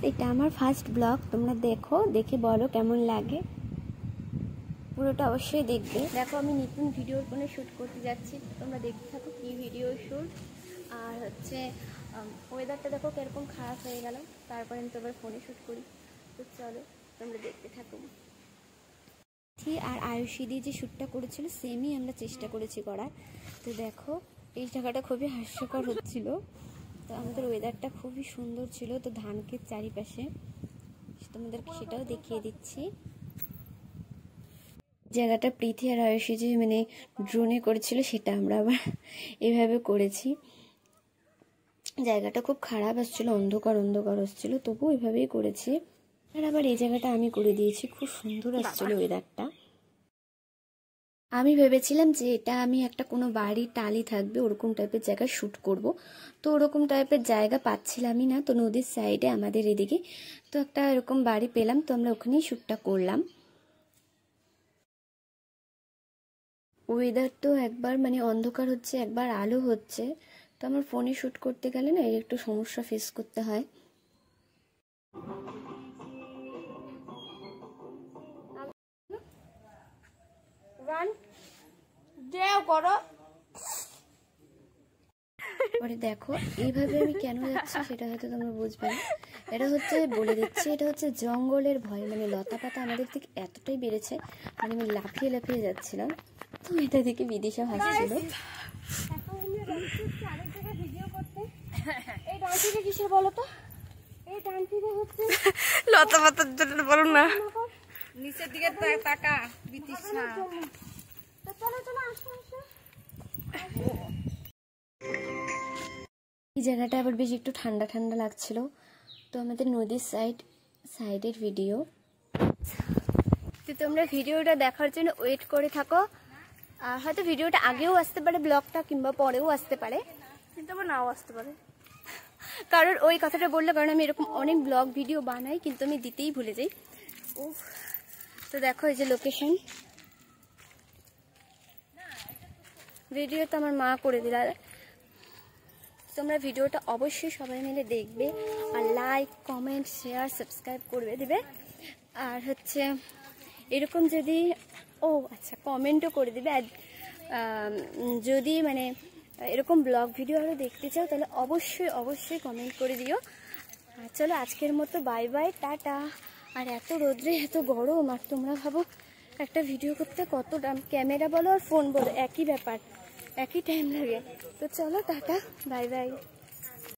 এটা আমার first blog, তোমরা দেখো, দেখে বলো কেমন লাগে। পুরোটা অবশ্যই দেখবে। দেখো আমি নতুন ভিডিওর কোনো শ্যুট করতে যাচ্ছি, তোমরা দেখতে থাকো কি ভিডিও শ্যুট। আর হচ্ছে ওয়েদারটা দেখো কিরকম খারাপ হয়ে গেল, তারপরে আমি তো আবার ফোনে শ্যুট করি। তো চলো তোমরা দেখতে থাকো। আর আয়ুষী দিয়ে যে শ্যুটটা করেছিল সেমই আমরা চেষ্টা করেছি করার। তো দেখো এই জায়গাটা খুবই হাস্যকর হচ্ছিল। তো আমাদের ওয়েদারটা খুবই সুন্দর ছিল, তো ধানক্ষেত চারিপাশে, তোমাদেরকে সেটাও দেখিয়ে দিচ্ছি। জায়গাটা প্রীতি আর আয়ুষী যে মানে ড্রোনে করেছিল সেটা আমরা আবার এভাবে করেছি। জায়গাটা খুব খারাপ আসছিল, অন্ধকার অন্ধকার আসছিল, তবু এভাবেই করেছি। আর আবার এই জায়গাটা আমি করে দিয়েছি, খুব সুন্দর আসছিল ওয়েদারটা। আমি ভেবেছিলাম যে এটা আমি একটা কোনো বাড়ির টালি থাকবে ওরকম টাইপের জায়গায় শ্যুট করব, তো ওরকম টাইপের জায়গা পাচ্ছিলামই না। তো নদীর সাইডে আমাদের এদিকে তো একটা এরকম বাড়ি পেলাম, তো আমরা ওখানেই শ্যুটটা করলাম। ওয়েদার তো একবার মানে অন্ধকার হচ্ছে, একবার আলো হচ্ছে, তো আমার ফোনে শ্যুট করতে গেলে না এর একটু সমস্যা ফেস করতে হয়। পরে দেখো এইভাবে আমি কেন যাচ্ছি সেটা হয়তো তোমরা বুঝবে না। এটা হচ্ছে বলে দিচ্ছি, এটা হচ্ছে জঙ্গলের ভয়, মানে লতা পাতা আমাদের থেকে এতটাই বেড়েছে, মানে আমি লাফিয়ে লাফিয়ে যাচ্ছিলাম। তো এটা দেখে বিদিশা হাসছিল। কিসের বলো তো, এই ডানটিটা হচ্ছে লতা পাতার জন্য, বলো না নিচের দিকে তাকা বিদিশা। তো চলো চলো আসো আসো। এই জায়গাটা আবার বেশ একটু ঠান্ডা ঠান্ডা লাগছিল। তো আমাদের নদীর সাইডের ভিডিও। তো তোমরা ভিডিওটা দেখার জন্য ওয়েট করে থাকো। আর হয়তো ভিডিওটা আগেও আসতে পারে ব্লগটা, কিংবা পরেও আসতে পারে, কিন্তু আবার নাও আসতে পারে। কারণ ওই কথাটা বললে, কারণ আমি এরকম অনেক ব্লগ ভিডিও বানাই কিন্তু আমি দিতেই ভুলে যাই। ও তো দেখো এই যে লোকেশন, ভিডিও তো আমার মা করে দিল। তোমরা ভিডিওটা অবশ্যই সবাই মিলে দেখবে, আর লাইক কমেন্ট শেয়ার সাবস্ক্রাইব করবে দিবে। আর হচ্ছে এরকম যদি আচ্ছা কমেন্টও করে দিবে। আর যদি মানে এরকম ব্লগ ভিডিও আরও দেখতে চাও তাহলে অবশ্যই অবশ্যই কমেন্ট করে দিও। আর চলো আজকের মতো বাই বাই, টাটা। আর এত রোদ্রে এত গরম, আর তোমরা ভাবো একটা ভিডিও করতে কত ক্যামেরা বলো আর ফোন বলো একই ব্যাপার, একই টাইম লাগে। তো চলো টাটা বাই বাই।